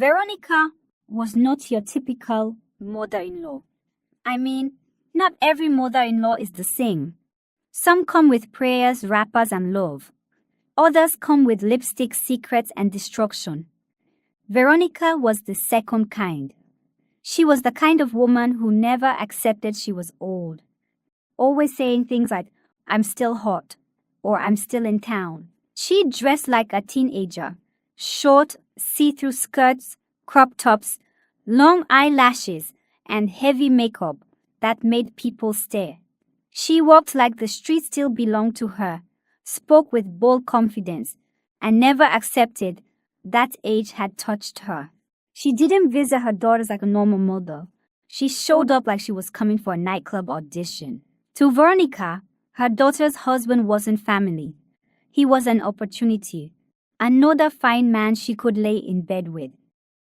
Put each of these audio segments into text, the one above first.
Veronica was not your typical mother-in-law. I mean, not every mother-in-law is the same. Some come with prayers, wrappers, and love. Others come with lipstick, secrets, and destruction. Veronica was the second kind. She was the kind of woman who never accepted she was old, always saying things like, "I'm still hot," or "I'm still in town." She dressed like a teenager, short, see-through skirts, crop tops, long eyelashes, and heavy makeup that made people stare. She walked like the street still belonged to her, spoke with bold confidence, and never accepted that age had touched her. She didn't visit her daughters like a normal mother. She showed up like she was coming for a nightclub audition. To Veronica, her daughter's husband wasn't family. He was an opportunity, another fine man she could lay in bed with.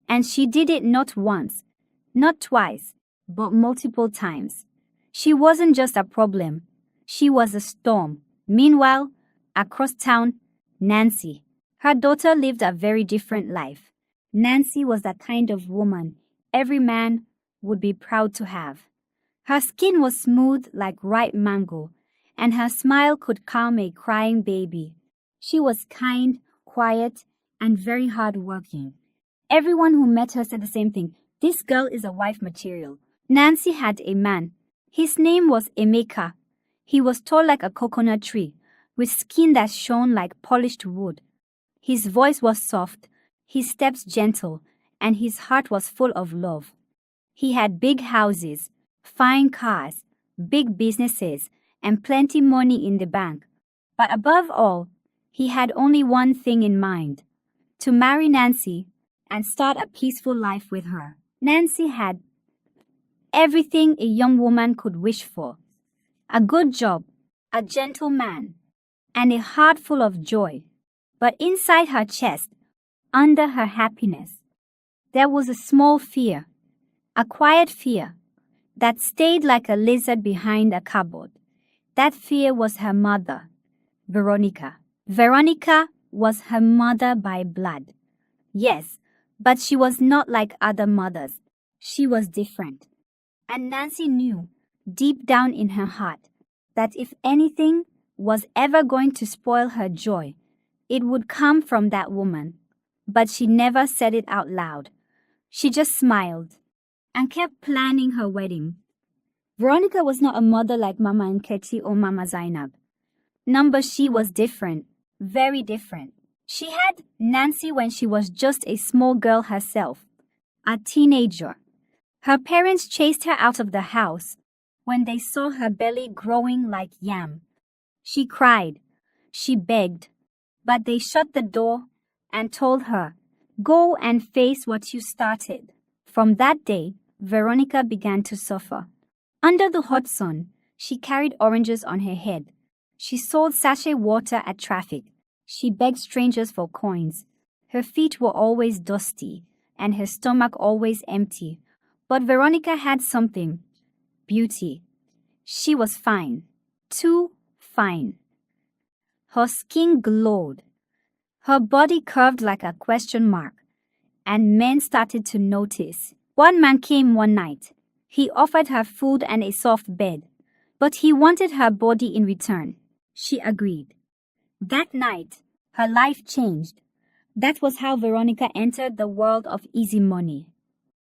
And she did it not once, not twice, but multiple times. She wasn't just a problem. She was a storm. Meanwhile, across town, Nancy. Her daughter lived a very different life. Nancy was the kind of woman every man would be proud to have. Her skin was smooth like ripe mango, and her smile could calm a crying baby. She was kind, quiet, and very hardworking. Everyone who met her said the same thing. This girl is a wife material. Nancy had a man. His name was Emeka. He was tall like a coconut tree, with skin that shone like polished wood. His voice was soft, his steps gentle, and his heart was full of love. He had big houses, fine cars, big businesses, and plenty money in the bank. But above all, he had only one thing in mind: to marry Nancy and start a peaceful life with her. Nancy had everything a young woman could wish for: a good job, a gentle man, and a heart full of joy. But inside her chest, under her happiness, there was a small fear, a quiet fear, that stayed like a lizard behind a cupboard. That fear was her mother, Veronica. Veronica was her mother by blood. Yes, but she was not like other mothers. She was different. And Nancy knew, deep down in her heart, that if anything was ever going to spoil her joy, it would come from that woman. But she never said it out loud. She just smiled and kept planning her wedding. Veronica was not a mother like Mama Nketi or Mama Zainab. Number she was different, very different. She had Nancy when she was just a small girl herself, a teenager. Her parents chased her out of the house when they saw her belly growing like yam. She cried, she begged, but they shut the door and told her, "Go and face what you started." From that day, Veronica began to suffer. Under the hot sun, she carried oranges on her head. She sold sachet water at traffic. She begged strangers for coins. Her feet were always dusty and her stomach always empty. But Veronica had something: beauty. She was fine, too fine. Her skin glowed. Her body curved like a question mark, and men started to notice. One man came one night. He offered her food and a soft bed, but he wanted her body in return. She agreed. That night, her life changed. That was how Veronica entered the world of easy money.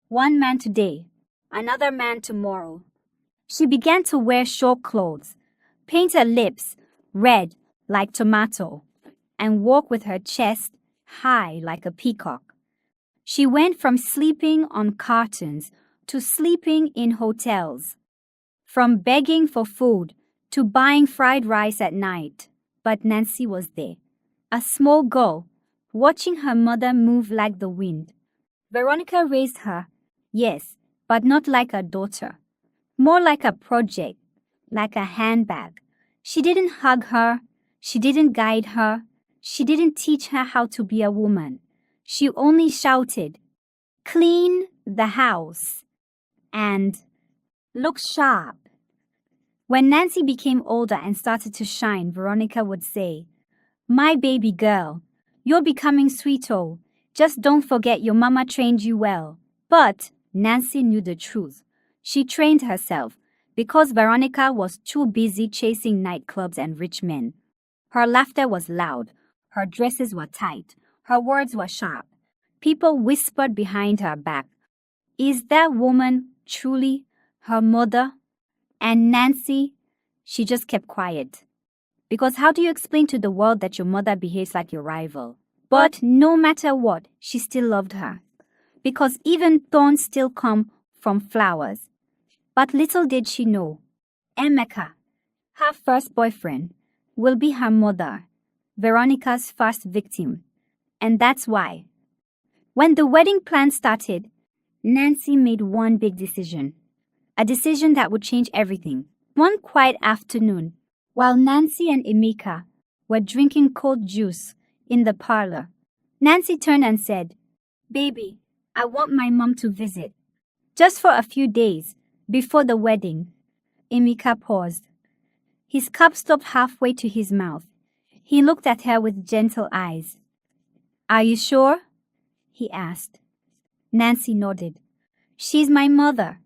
One man today, another man tomorrow. She began to wear short clothes, paint her lips red like tomato, and walk with her chest high like a peacock. She went from sleeping on cartons to sleeping in hotels, from begging for food to buying fried rice at night. But Nancy was there, a small girl, watching her mother move like the wind. Veronica raised her, yes, but not like a daughter, more like a project, like a handbag. She didn't hug her, she didn't guide her, she didn't teach her how to be a woman. She only shouted, "Clean the house," and "Look sharp." When Nancy became older and started to shine, Veronica would say, "My baby girl, you're becoming sweet, oh. Just don't forget your mama trained you well. But Nancy knew the truth. She trained herself because Veronica was too busy chasing nightclubs and rich men. Her laughter was loud. Her dresses were tight. Her words were sharp. People whispered behind her back, "Is that woman truly her mother?" And Nancy, she just kept quiet. Because how do you explain to the world that your mother behaves like your rival? But no matter what, she still loved her. Because even thorns still come from flowers. But little did she know, Emeka, her first boyfriend, will be her mother, Veronica's first victim. And that's why. When the wedding plan started, Nancy made one big decision. A decision that would change everything. One quiet afternoon, while Nancy and Emeka were drinking cold juice in the parlor, Nancy turned and said, "Baby, I want my mom to visit. Just for a few days, before the wedding." Emeka paused. His cup stopped halfway to his mouth. He looked at her with gentle eyes. "Are you sure?" he asked. Nancy nodded. "She's my mother.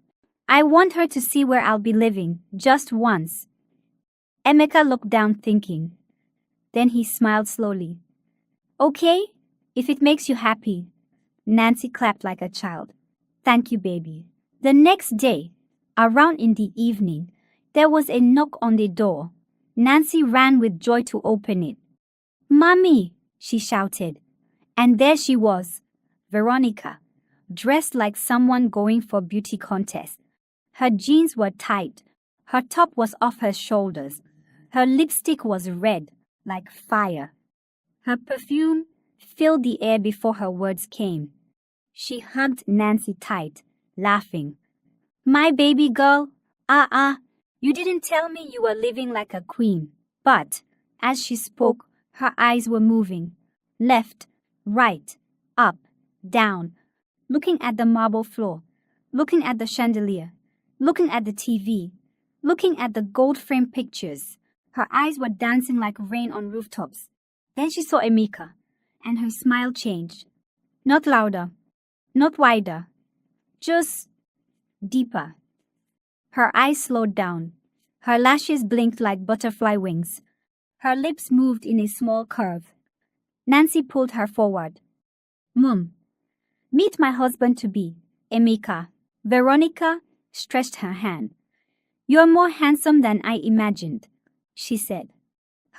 I want her to see where I'll be living, just once." Emeka looked down thinking. Then he smiled slowly. "Okay, if it makes you happy." Nancy clapped like a child. "Thank you, baby." The next day, around in the evening, there was a knock on the door. Nancy ran with joy to open it. "Mommy," she shouted. And there she was, Veronica, dressed like someone going for a beauty contest. Her jeans were tight. Her top was off her shoulders. Her lipstick was red, like fire. Her perfume filled the air before her words came. She hugged Nancy tight, laughing. "My baby girl, you didn't tell me you were living like a queen." But as she spoke, her eyes were moving. Left, right, up, down, looking at the marble floor, looking at the chandelier, looking at the TV, looking at the gold-framed pictures. Her eyes were dancing like rain on rooftops. Then she saw Emeka, and her smile changed. Not louder, not wider, just deeper. Her eyes slowed down. Her lashes blinked like butterfly wings. Her lips moved in a small curve. Nancy pulled her forward. "Mom, meet my husband-to-be, Emeka." Veronica stretched her hand. "You're more handsome than I imagined," she said,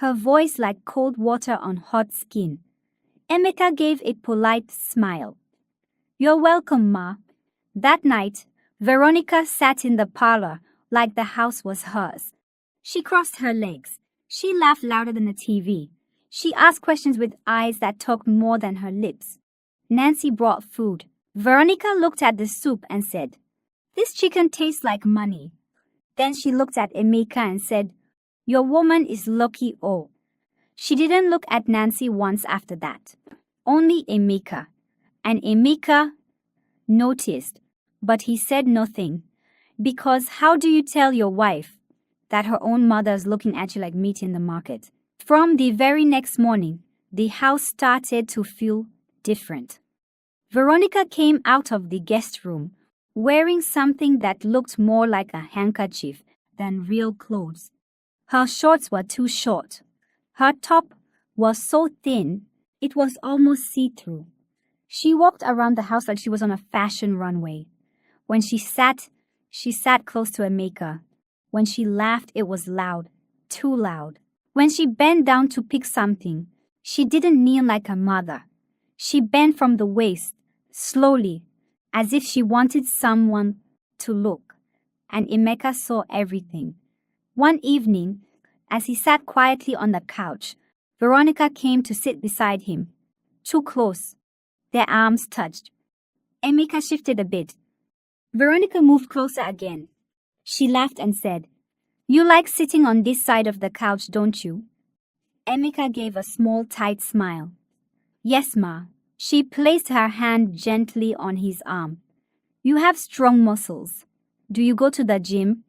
her voice like cold water on hot skin. Emeka gave a polite smile. "You're welcome, Ma." That night, Veronica sat in the parlor like the house was hers. She crossed her legs. She laughed louder than the TV. She asked questions with eyes that talked more than her lips. Nancy brought food. Veronica looked at the soup and said, "This chicken tastes like money." Then she looked at Emeka and said, "Your woman is lucky, oh." She didn't look at Nancy once after that. Only Emeka. And Emeka noticed, but he said nothing. Because how do you tell your wife that her own mother's looking at you like meat in the market? From the very next morning, the house started to feel different. Veronica came out of the guest room wearing something that looked more like a handkerchief than real clothes. Her shorts were too short. Her top was so thin, it was almost see-through. She walked around the house like she was on a fashion runway. When she sat close to Emeka. When she laughed, it was loud, too loud. When she bent down to pick something, she didn't kneel like her mother. She bent from the waist, slowly, as if she wanted someone to look. And Emeka saw everything. One evening, as he sat quietly on the couch, Veronica came to sit beside him. Too close. Their arms touched. Emeka shifted a bit. Veronica moved closer again. She laughed and said, "You like sitting on this side of the couch, don't you?" Emeka gave a small, tight smile. "Yes, Ma." She placed her hand gently on his arm. "You have strong muscles. Do you go to the gym?"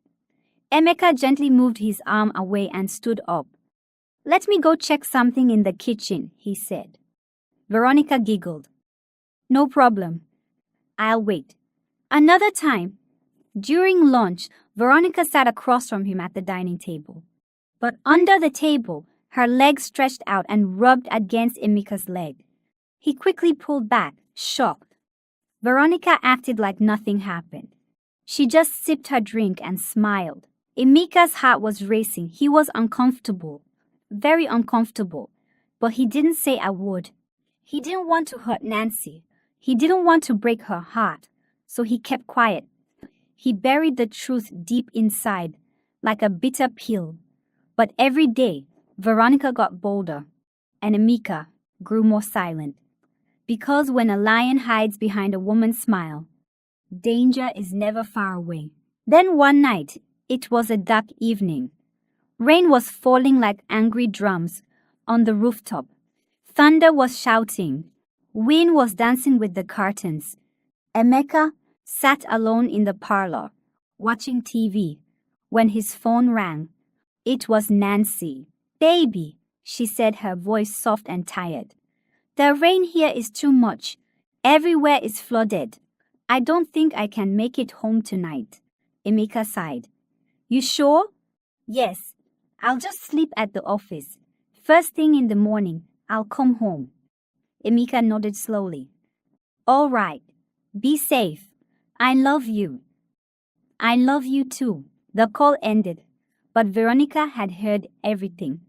Emeka gently moved his arm away and stood up. "Let me go check something in the kitchen," he said. Veronica giggled. No problem. I'll wait. Another time, during lunch, Veronica sat across from him at the dining table. But under the table, her leg stretched out and rubbed against Emeka's leg. He quickly pulled back, shocked. Veronica acted like nothing happened. She just sipped her drink and smiled. Emeka's heart was racing. He was uncomfortable, very uncomfortable, but he didn't say a word. He didn't want to hurt Nancy. He didn't want to break her heart, so he kept quiet. He buried the truth deep inside, like a bitter pill. But every day, Veronica got bolder, and Emeka grew more silent. Because when a lion hides behind a woman's smile, danger is never far away. Then one night, it was a dark evening. Rain was falling like angry drums on the rooftop. Thunder was shouting. Wind was dancing with the curtains. Emeka sat alone in the parlor, watching TV, when his phone rang. It was Nancy. "Baby," she said, her voice soft and tired. "The rain here is too much. Everywhere is flooded. I don't think I can make it home tonight." Emeka sighed. "You sure?" "Yes. I'll just sleep at the office. First thing in the morning, I'll come home." Emeka nodded slowly. "All right. Be safe. I love you." "I love you too." The call ended, but Veronica had heard everything.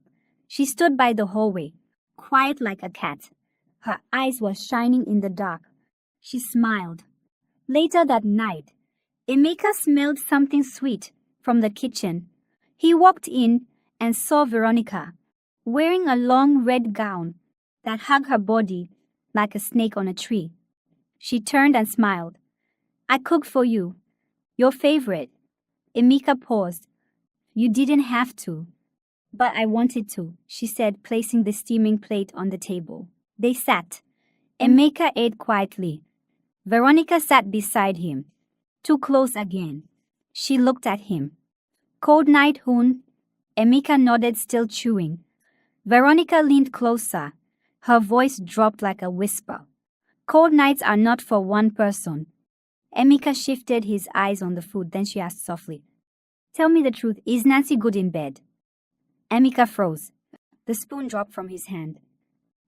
She stood by the hallway, quiet like a cat. Her eyes were shining in the dark. She smiled. Later that night, Emeka smelled something sweet from the kitchen. He walked in and saw Veronica, wearing a long red gown that hugged her body like a snake on a tree. She turned and smiled. "I cooked for you. Your favorite." Emeka paused. "You didn't have to." "But I wanted to," she said, placing the steaming plate on the table. They sat. Emeka ate quietly. Veronica sat beside him, too close again. She looked at him. "Cold night, Hoon?" Emeka nodded, still chewing. Veronica leaned closer. Her voice dropped like a whisper. "Cold nights are not for one person." Emeka shifted his eyes on the food, then she asked softly, "Tell me the truth, is Nancy good in bed?" Emeka froze. The spoon dropped from his hand.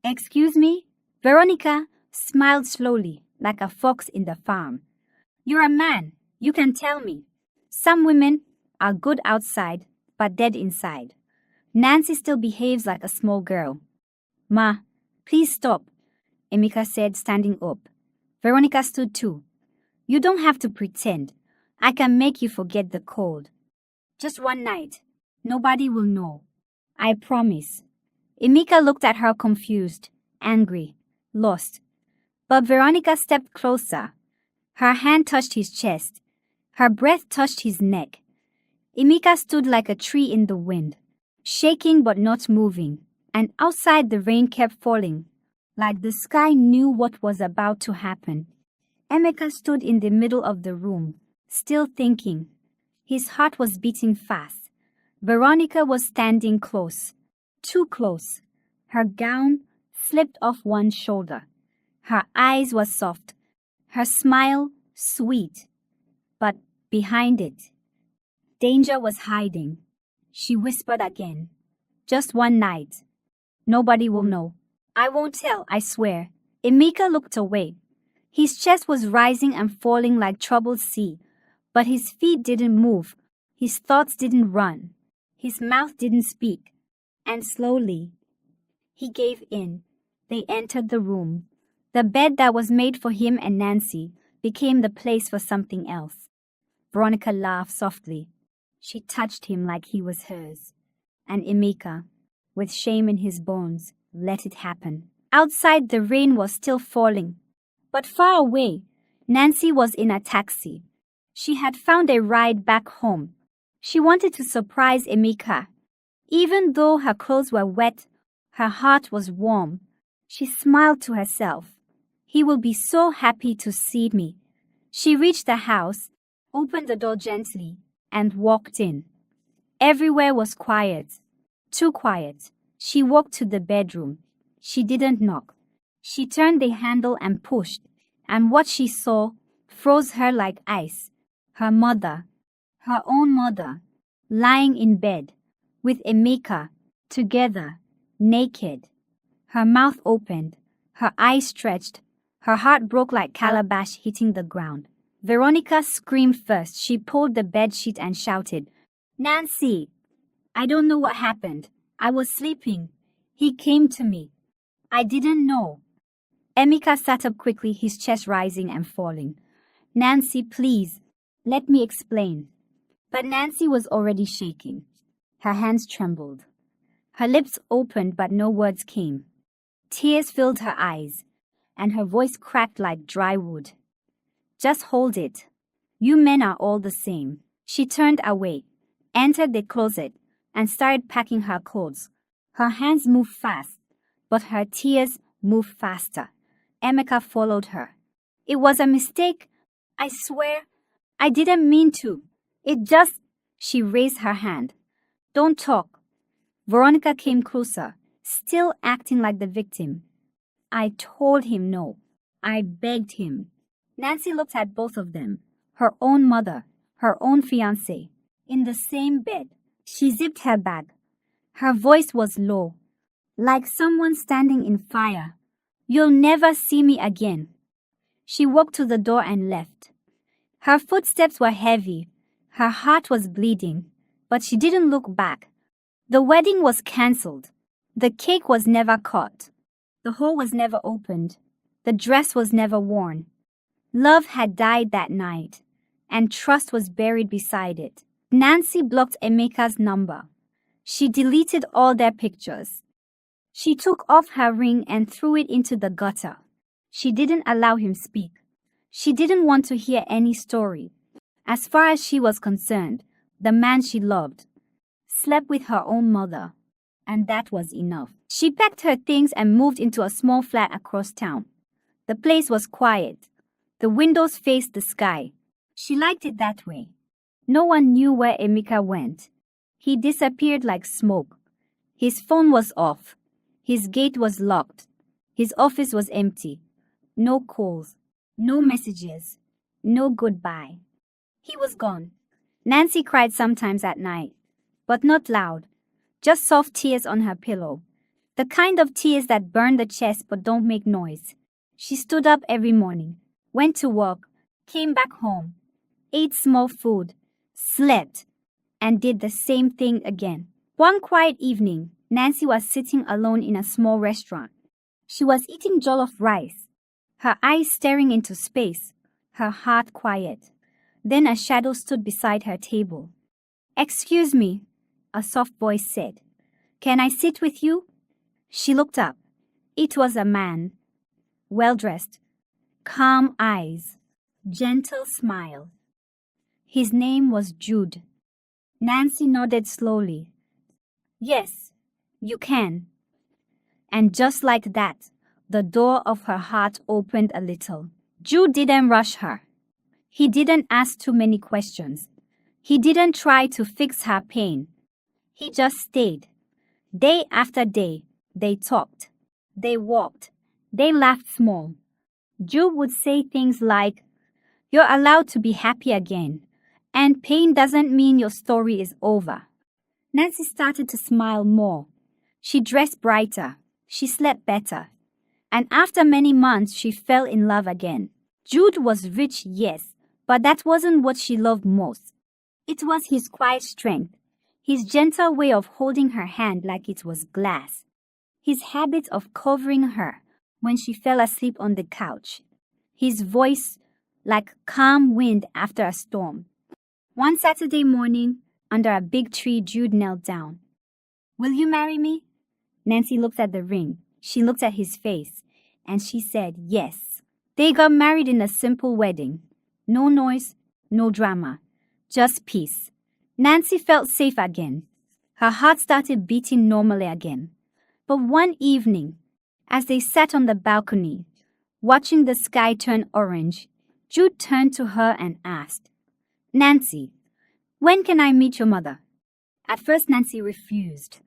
"Excuse me?" Veronica smiled slowly, like a fox in the farm. "You're a man. You can tell me. Some women are good outside, but dead inside. Nancy still behaves like a small girl." "Ma, please stop," Emeka said, standing up. Veronica stood too. "You don't have to pretend. I can make you forget the cold. Just one night. Nobody will know. I promise." Emeka looked at her confused, angry, lost. But Veronica stepped closer. Her hand touched his chest. Her breath touched his neck. Emeka stood like a tree in the wind, shaking but not moving, and outside the rain kept falling, like the sky knew what was about to happen. Emeka stood in the middle of the room, still thinking. His heart was beating fast. Veronica was standing close, too close. Her gown slipped off one shoulder. Her eyes were soft, her smile sweet, but behind it, danger was hiding. She whispered again, "Just one night. Nobody will know. I won't tell, I swear." Emeka looked away. His chest was rising and falling like troubled sea, but his feet didn't move. His thoughts didn't run. His mouth didn't speak. And slowly, he gave in. They entered the room. The bed that was made for him and Nancy became the place for something else. Veronica laughed softly. She touched him like he was hers. And Emeka, with shame in his bones, let it happen. Outside, the rain was still falling. But far away, Nancy was in a taxi. She had found a ride back home. She wanted to surprise Emeka. Even though her clothes were wet, her heart was warm. She smiled to herself. He will be so happy to see me. She reached the house, opened the door gently, and walked in. Everywhere was quiet, too quiet. She walked to the bedroom. She didn't knock. She turned the handle and pushed. and what she saw froze her like ice. Her mother, her own mother, lying in bed with Emeka, together, naked. Her mouth opened, her eyes stretched, her heart broke like calabash hitting the ground. Veronica screamed first. She pulled the bedsheet and shouted, "Nancy, I don't know what happened. I was sleeping. He came to me. I didn't know." Emeka sat up quickly, his chest rising and falling. "Nancy, please, let me explain." But Nancy was already shaking. Her hands trembled. Her lips opened, but no words came. Tears filled her eyes, and her voice cracked like dry wood. "Just hold it. You men are all the same." She turned away, entered the closet, and started packing her clothes. Her hands moved fast, but her tears moved faster. Emeka followed her. "It was a mistake. I swear. I didn't mean to. It just..." She raised her hand. "Don't talk." Veronica came closer, still acting like the victim. "I told him no. I begged him." Nancy looked at both of them, her own mother, her own fiancé, in the same bed. She zipped her bag. Her voice was low, like someone standing in fire. "You'll never see me again." She walked to the door and left. Her footsteps were heavy. Her heart was bleeding, but she didn't look back. The wedding was cancelled. The cake was never cut. The hole was never opened. The dress was never worn. Love had died that night, and trust was buried beside it. Nancy blocked Emeka's number. She deleted all their pictures. She took off her ring and threw it into the gutter. She didn't allow him speak. She didn't want to hear any story. As far as she was concerned, the man she loved slept with her own mother, and that was enough. She packed her things and moved into a small flat across town. The place was quiet. The windows faced the sky. She liked it that way. No one knew where Emeka went. He disappeared like smoke. His phone was off. His gate was locked. His office was empty. No calls, no messages, no goodbye. He was gone. Nancy cried sometimes at night, but not loud, just soft tears on her pillow. The kind of tears that burn the chest but don't make noise. She stood up every morning, went to work, came back home, ate small food, slept, and did the same thing again. One quiet evening, Nancy was sitting alone in a small restaurant. She was eating jollof rice, her eyes staring into space, her heart quiet. Then a shadow stood beside her table. "Excuse me," a soft voice said. "Can I sit with you?" She looked up. It was a man, well-dressed, calm eyes, gentle smile. His name was Jude. Nancy nodded slowly. "Yes, you can." And just like that, the door of her heart opened a little. Jude didn't rush her. He didn't ask too many questions. He didn't try to fix her pain. He just stayed. Day after day, they talked. They walked. They laughed small. Jude would say things like, "You're allowed to be happy again, and pain doesn't mean your story is over." Nancy started to smile more. She dressed brighter. She slept better. And after many months, she fell in love again. Jude was rich, yes, but that wasn't what she loved most. It was his quiet strength, his gentle way of holding her hand like it was glass, his habit of covering her when she fell asleep on the couch, his voice like calm wind after a storm. One Saturday morning, under a big tree, Jude knelt down. "Will you marry me?" Nancy looked at the ring. She looked at his face, and she said yes. They got married in a simple wedding. No noise, no drama, just peace. Nancy felt safe again. Her heart started beating normally again. But one evening, as they sat on the balcony, watching the sky turn orange, Jude turned to her and asked, "Nancy, when can I meet your mother?" At first, Nancy refused.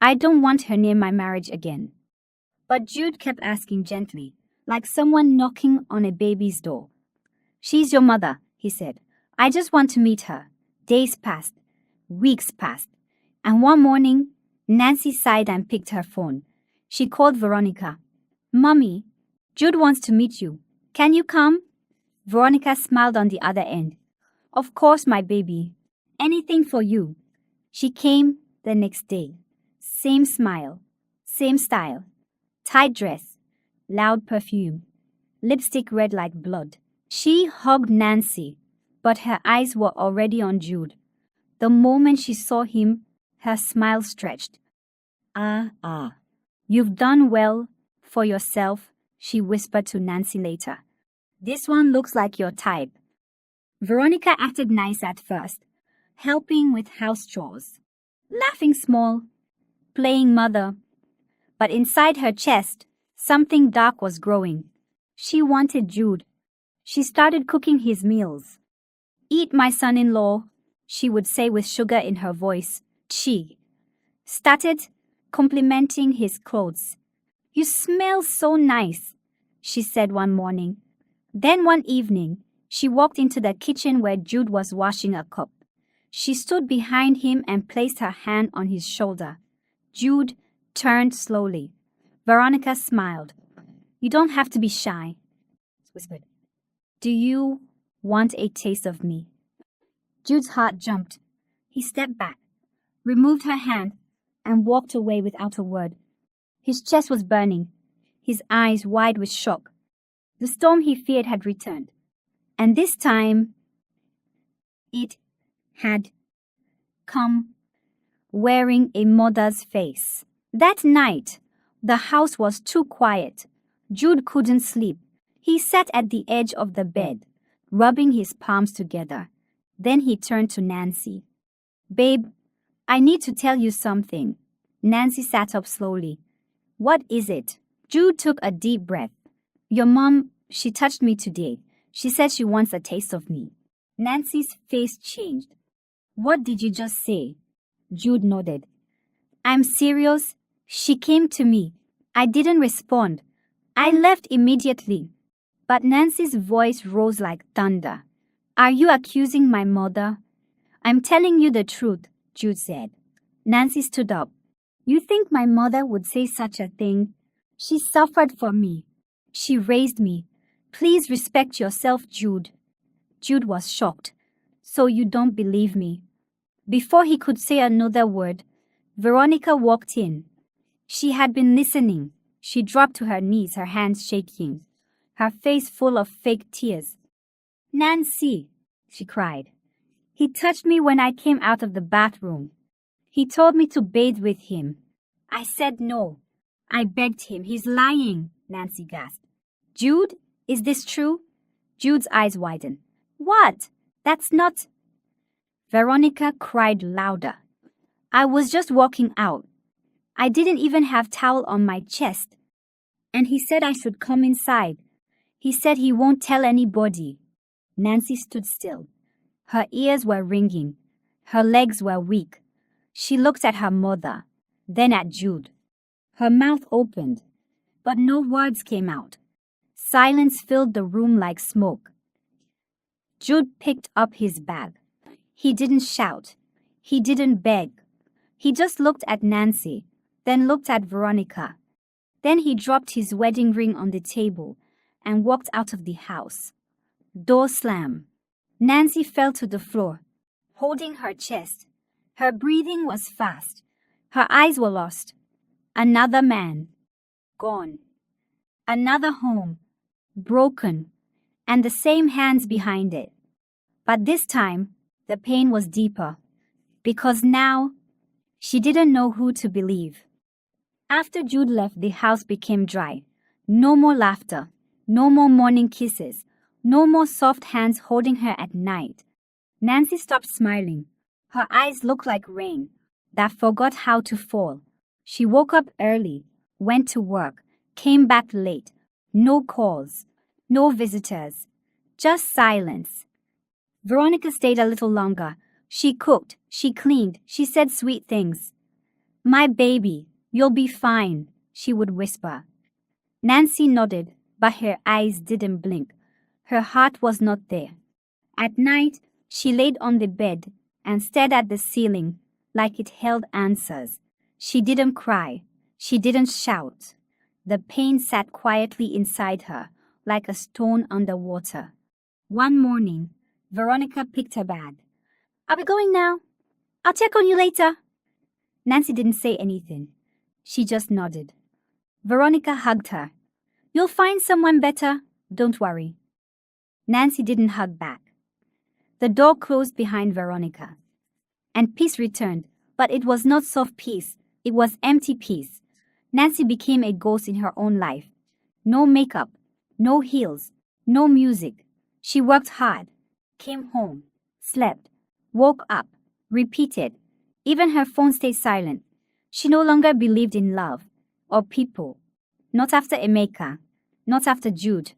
I don't want her near my marriage again. But Jude kept asking gently, like someone knocking on a baby's door. "She's your mother," he said. "I just want to meet her." Days passed. Weeks passed. And one morning, Nancy sighed and picked her phone. She called Veronica. "Mommy, Jude wants to meet you. Can you come?" Veronica smiled on the other end. "Of course, my baby. Anything for you." She came the next day. Same smile, same style. Tight dress, loud perfume, lipstick red like blood. She hugged Nancy, but her eyes were already on Jude. The moment she saw him, her smile stretched. Ah, you've done well for yourself," she whispered to Nancy later. "This one looks like your type." Veronica acted nice at first, helping with house chores, laughing small, playing mother. But inside her chest, something dark was growing. She wanted Jude. She started cooking his meals. "Eat, my son-in-law," she would say with sugar in her voice. She started complimenting his clothes. "You smell so nice," she said one morning. Then one evening, she walked into the kitchen where Jude was washing a cup. She stood behind him and placed her hand on his shoulder. Jude turned slowly. Veronica smiled. "You don't have to be shy," she whispered. "Do you want a taste of me?" Jude's heart jumped. He stepped back, removed her hand, and walked away without a word. His chest was burning, his eyes wide with shock. The storm he feared had returned, and this time it had come wearing a mother's face. That night, the house was too quiet. Jude couldn't sleep. He sat at the edge of the bed, rubbing his palms together. Then he turned to Nancy. "Babe, I need to tell you something." Nancy sat up slowly. "What is it?" Jude took a deep breath. "Your mom, she touched me today. She said she wants a taste of me." Nancy's face changed. "What did you just say?" Jude nodded. "I'm serious. She came to me. I didn't respond. I left immediately." But Nancy's voice rose like thunder. "Are you accusing my mother?" "I'm telling you the truth," Jude said. Nancy stood up. "You think my mother would say such a thing? She suffered for me. She raised me. Please respect yourself, Jude." Jude was shocked. "So you don't believe me?" Before he could say another word, Veronica walked in. She had been listening. She dropped to her knees, her hands shaking, her face full of fake tears. "Nancy," she cried. "He touched me when I came out of the bathroom. He told me to bathe with him. I said no. I begged him. He's lying," Nancy gasped. "Jude, is this true?" Jude's eyes widened. "What? That's not..." Veronica cried louder. "I was just walking out. I didn't even have towel on my chest. And he said I should come inside. He said he won't tell anybody." Nancy stood still. Her ears were ringing. Her legs were weak. She looked at her mother, then at Jude. Her mouth opened, but no words came out. Silence filled the room like smoke. Jude picked up his bag. He didn't shout. He didn't beg. He just looked at Nancy, then looked at Veronica. Then he dropped his wedding ring on the table and walked out of the house. Door slam. Nancy fell to the floor, holding her chest. Her breathing was fast. Her eyes were lost. Another man. Gone. Another home. Broken. And the same hands behind it. But this time, the pain was deeper. Because now, she didn't know who to believe. After Jude left, the house became dry. No more laughter. No more morning kisses. No more soft hands holding her at night. Nancy stopped smiling. Her eyes looked like rain that forgot how to fall. She woke up early, went to work, came back late. No calls, no visitors, just silence. Veronica stayed a little longer. She cooked, she cleaned, she said sweet things. "My baby, you'll be fine," she would whisper. Nancy nodded, but her eyes didn't blink. Her heart was not there. At night, she laid on the bed and stared at the ceiling like it held answers. She didn't cry. She didn't shout. The pain sat quietly inside her, like a stone underwater. One morning, Veronica picked her bag. "Are we going now? I'll check on you later." Nancy didn't say anything. She just nodded. Veronica hugged her. "You'll find someone better. Don't worry." Nancy didn't hug back. The door closed behind Veronica, and peace returned, but it was not soft peace. It was empty peace. Nancy became a ghost in her own life. No makeup, no heels, no music. She worked hard, came home, slept, woke up, repeated. Even her phone stayed silent. She no longer believed in love or people. Not after Emeka, not after Jude,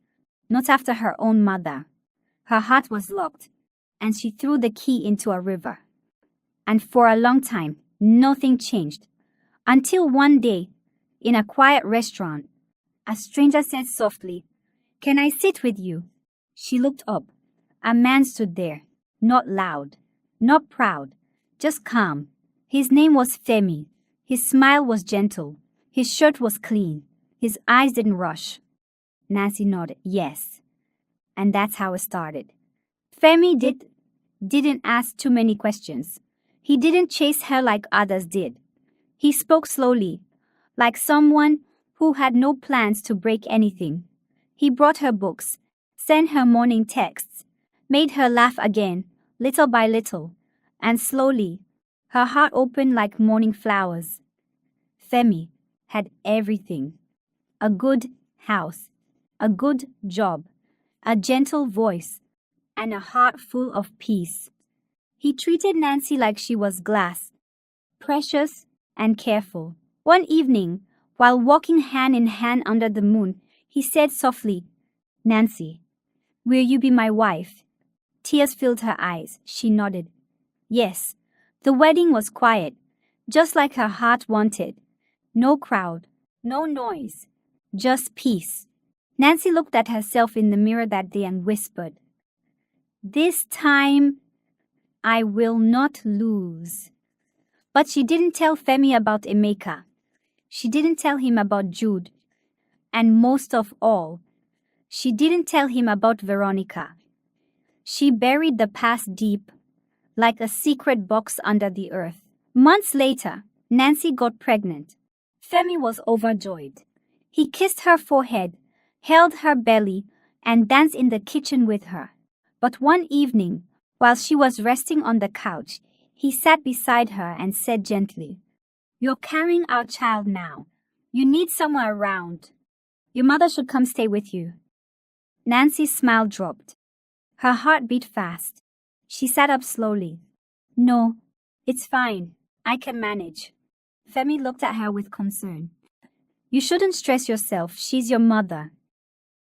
not after her own mother. Her heart was locked, and she threw the key into a river. And for a long time, nothing changed. Until one day, in a quiet restaurant, a stranger said softly, "Can I sit with you?" She looked up. A man stood there, not loud, not proud, just calm. His name was Femi. His smile was gentle. His shirt was clean. His eyes didn't rush. Nancy nodded, yes. And that's how it started. Femi didn't ask too many questions. He didn't chase her like others did. He spoke slowly, like someone who had no plans to break anything. He brought her books, sent her morning texts, made her laugh again, little by little, and slowly, her heart opened like morning flowers. Femi had everything. A good house, a good job, a gentle voice, and a heart full of peace. He treated Nancy like she was glass, precious and careful. One evening, while walking hand in hand under the moon, he said softly, "Nancy, will you be my wife?" Tears filled her eyes. She nodded. Yes, the wedding was quiet, just like her heart wanted. No crowd, no noise, just peace. Nancy looked at herself in the mirror that day and whispered, "This time, I will not lose." But she didn't tell Femi about Emeka. She didn't tell him about Jude. And most of all, she didn't tell him about Veronica. She buried the past deep, like a secret box under the earth. Months later, Nancy got pregnant. Femi was overjoyed. He kissed her forehead, held her belly, and danced in the kitchen with her. But one evening, while she was resting on the couch, he sat beside her and said gently, "You're carrying our child now. You need someone around. Your mother should come stay with you." Nancy's smile dropped. Her heart beat fast. She sat up slowly. "No, it's fine. I can manage." Femi looked at her with concern. "You shouldn't stress yourself. She's your mother."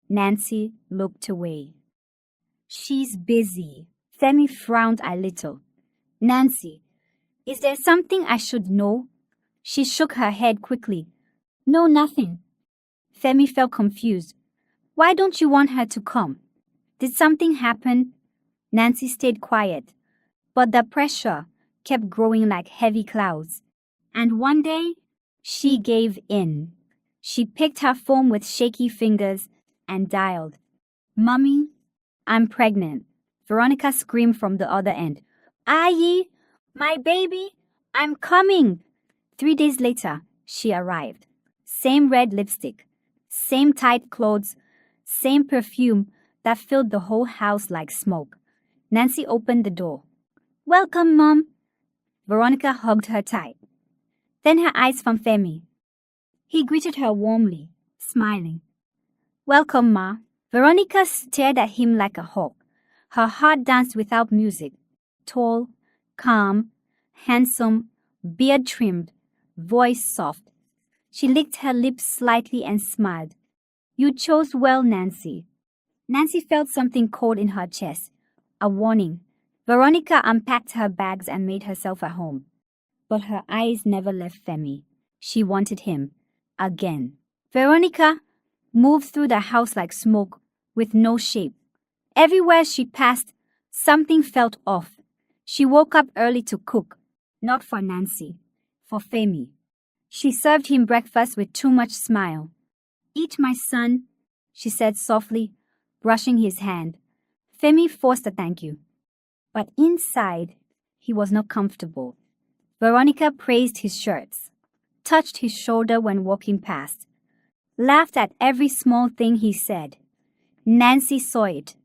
Nancy looked away. "She's busy." Femi frowned a little. "Nancy, is there something I should know?" She shook her head quickly. "No, nothing." Femi felt confused. "Why don't you want her to come? Did something happen?" Nancy stayed quiet, but the pressure kept growing like heavy clouds. And one day, she gave in. She picked her phone with shaky fingers and dialed. "Mommy, I'm pregnant." Veronica screamed from the other end. "Ayi, my baby, I'm coming." 3 days later, she arrived. Same red lipstick, same tight clothes, same perfume that filled the whole house like smoke. Nancy opened the door. "Welcome, Mom." Veronica hugged her tight. Then her eyes found Femi. He greeted her warmly, smiling. "Welcome, Ma." Veronica stared at him like a hawk. Her heart danced without music. Tall, calm, handsome, beard trimmed, voice soft. She licked her lips slightly and smiled. "You chose well, Nancy." Nancy felt something cold in her chest. A warning. Veronica unpacked her bags and made herself at home. But her eyes never left Femi. She wanted him. Again. "Veronica, moved through the house like smoke, with no shape. Everywhere she passed, something felt off. She woke up early to cook, not for Nancy, for Femi. She served him breakfast with too much smile. "Eat, my son," she said softly, brushing his hand. Femi forced a thank you. But inside, he was not comfortable. Veronica praised his shirts, touched his shoulder when walking past, laughed at every small thing he said. Nancy saw it,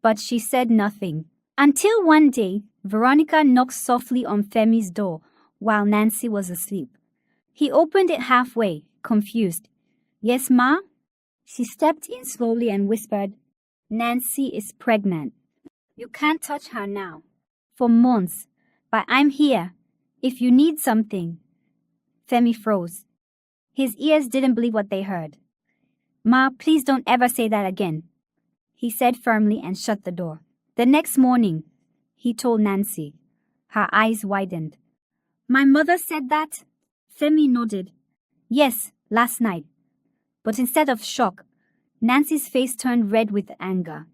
but she said nothing. Until one day, Veronica knocked softly on Femi's door while Nancy was asleep. He opened it halfway, confused. "Yes, Ma?" She stepped in slowly and whispered, "Nancy is pregnant. You can't touch her now. For months. But I'm here. If you need something." Femi froze. His ears didn't believe what they heard. "Ma, please don't ever say that again," he said firmly and shut the door. The next morning, he told Nancy. Her eyes widened. "My mother said that?" Femi nodded. "Yes, last night." But instead of shock, Nancy's face turned red with anger.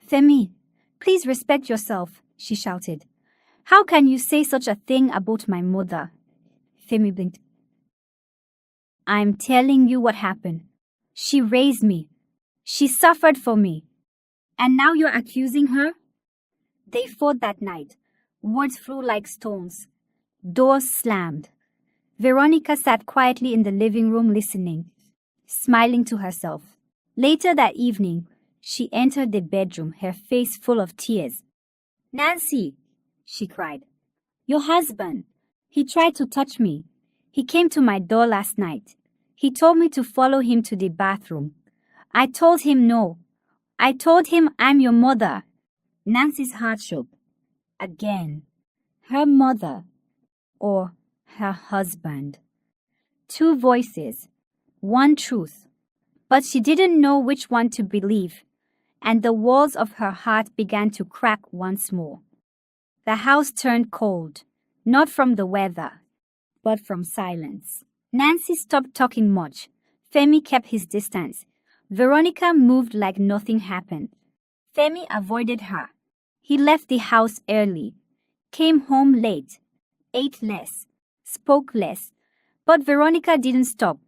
"Femi, please respect yourself," she shouted. "How can you say such a thing about my mother?" Femi blinked. "I'm telling you what happened. She raised me. She suffered for me. And now you're accusing her?" They fought that night. Words flew like stones. Doors slammed. Veronica sat quietly in the living room listening, smiling to herself. Later that evening, she entered the bedroom, her face full of tears. "Nancy," she cried, "your husband. He tried to touch me. He came to my door last night. He told me to follow him to the bathroom. I told him no. I told him I'm your mother." Nancy's heart shook. Again. Her mother or her husband. Two voices, one truth. But she didn't know which one to believe, and the walls of her heart began to crack once more. The house turned cold, not from the weather, but from silence. Nancy stopped talking much. Femi kept his distance. Veronica moved like nothing happened. Femi avoided her. He left the house early, came home late, ate less, spoke less. But Veronica didn't stop.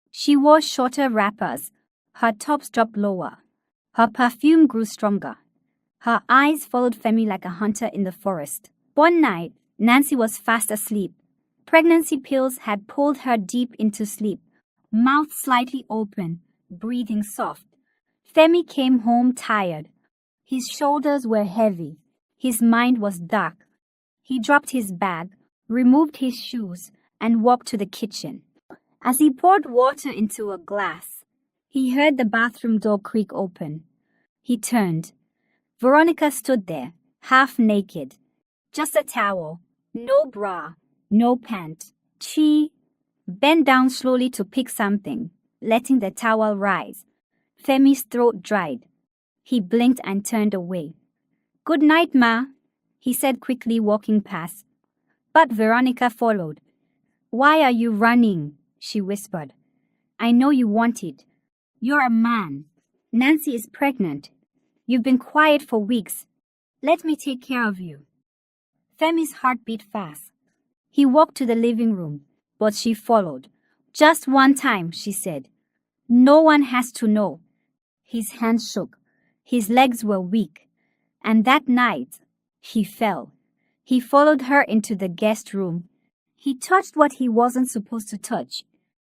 She wore shorter wrappers. Her tops dropped lower. Her perfume grew stronger. Her eyes followed Femi like a hunter in the forest. One night, Nancy was fast asleep. Pregnancy pills had pulled her deep into sleep, mouth slightly open, breathing soft. Femi came home tired. His shoulders were heavy. His mind was dark. He dropped his bag, removed his shoes, and walked to the kitchen. As he poured water into a glass, he heard the bathroom door creak open. He turned. Veronica stood there, half naked. Just a towel, no bra, no pant. She bent down slowly to pick something, letting the towel rise. Femi's throat dried. He blinked and turned away. "Good night, Ma," he said quickly, walking past. But Veronica followed. "Why are you running?" she whispered. "I know you want it. You're a man. Nancy is pregnant. You've been quiet for weeks. Let me take care of you." Femi's heart beat fast. He walked to the living room, but she followed. "Just one time," she said. "No one has to know." His hands shook. His legs were weak. And that night, he fell. He followed her into the guest room. He touched what he wasn't supposed to touch.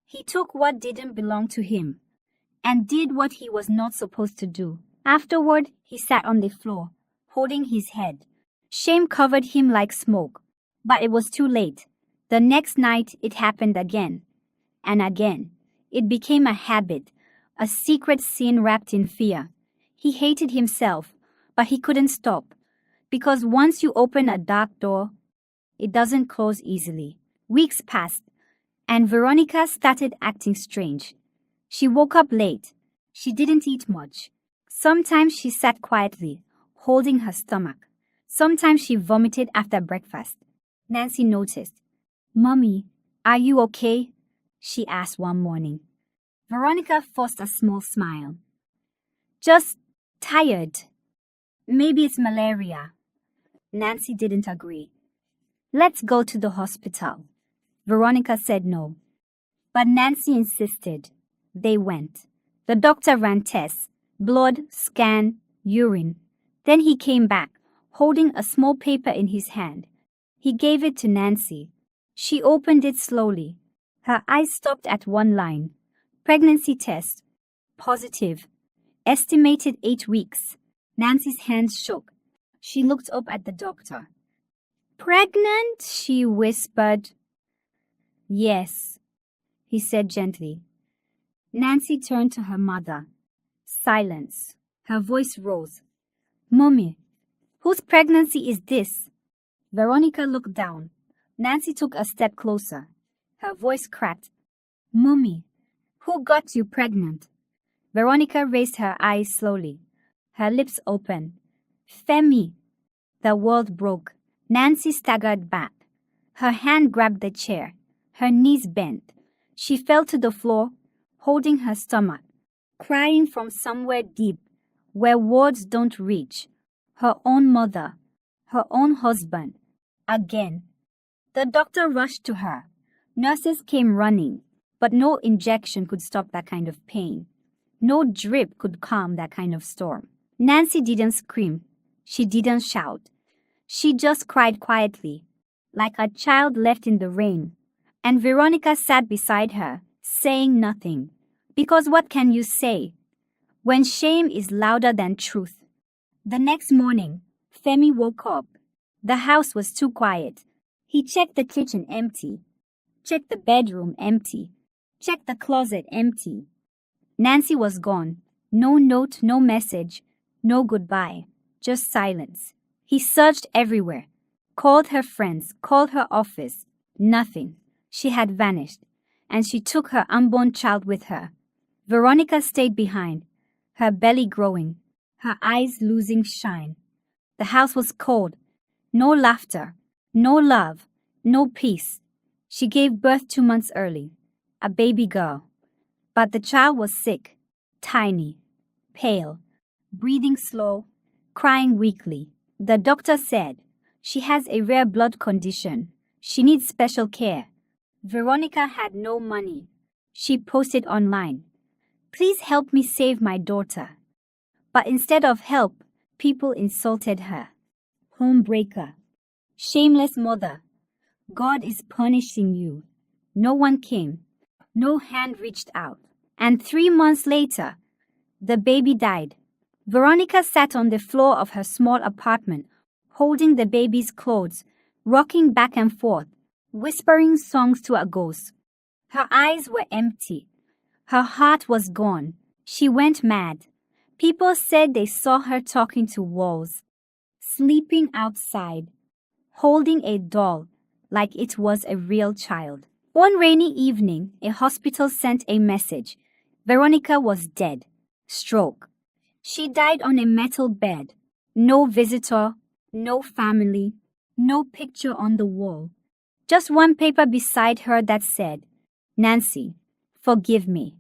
He took what didn't belong to him and did what he was not supposed to do. Afterward, he sat on the floor, holding his head. Shame covered him like smoke. But it was too late. The next night, it happened again. And again. It became a habit, a secret sin wrapped in fear. He hated himself, but he couldn't stop. Because once you open a dark door, it doesn't close easily. Weeks passed, and Veronica started acting strange. She woke up late. She didn't eat much. Sometimes she sat quietly, holding her stomach. Sometimes she vomited after breakfast. Nancy noticed. "Mommy, are you okay?" she asked one morning. Veronica forced a small smile. Just tired. Maybe it's malaria. Nancy didn't agree. Let's go to the hospital. Veronica said no. But Nancy insisted. They went. The doctor ran tests, blood, scan, urine. Then he came back, holding a small paper in his hand. He gave it to Nancy. She opened it slowly. Her eyes stopped at one line. Pregnancy test. Positive. Estimated 8 weeks. Nancy's hands shook. She looked up at the doctor. Pregnant? She whispered. Yes, he said gently. Nancy turned to her mother. Silence. Her voice rose. Mommy, whose pregnancy is this? Veronica looked down. Nancy took a step closer. Her voice cracked. Mommy, who got you pregnant? Veronica raised her eyes slowly. Her lips opened. Femi. The world broke. Nancy staggered back. Her hand grabbed the chair. Her knees bent. She fell to the floor, holding her stomach, crying from somewhere deep, where words don't reach. Her own mother, her own husband. Again. The doctor rushed to her. Nurses came running, but no injection could stop that kind of pain. No drip could calm that kind of storm. Nancy didn't scream. She didn't shout. She just cried quietly, like a child left in the rain. And Veronica sat beside her, saying nothing. Because what can you say when shame is louder than truth? The next morning, Femi woke up. The house was too quiet. He checked the kitchen empty, checked the bedroom empty, checked the closet empty. Nancy was gone. No note, no message, no goodbye, just silence. He searched everywhere, called her friends, called her office. Nothing. She had vanished, and she took her unborn child with her. Veronica stayed behind, her belly growing, her eyes losing shine. The house was cold. No laughter, no love, no peace. She gave birth 2 months early, a baby girl. But the child was sick, tiny, pale, breathing slow, crying weakly. The doctor said, she has a rare blood condition. She needs special care. Veronica had no money. She posted online, please help me save my daughter. But instead of help, people insulted her. Homebreaker. Shameless mother. God is punishing you. No one came. No hand reached out. And 3 months later, the baby died. Veronica sat on the floor of her small apartment, holding the baby's clothes, rocking back and forth, whispering songs to a ghost. Her eyes were empty. Her heart was gone. She went mad. People said they saw her talking to walls, sleeping outside, holding a doll like it was a real child. One rainy evening, a hospital sent a message. Veronica was dead. Stroke. She died on a metal bed. No visitor, no family, no picture on the wall. Just one paper beside her that said, Nancy, forgive me.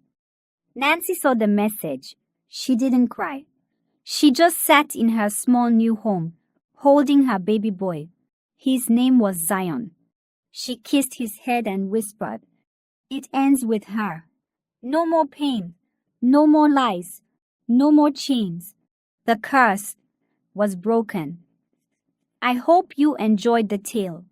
Nancy saw the message. She didn't cry. She just sat in her small new home, holding her baby boy. His name was Zion. She kissed his head and whispered, it ends with her. No more pain, no more lies, no more chains. The curse was broken. I hope you enjoyed the tale.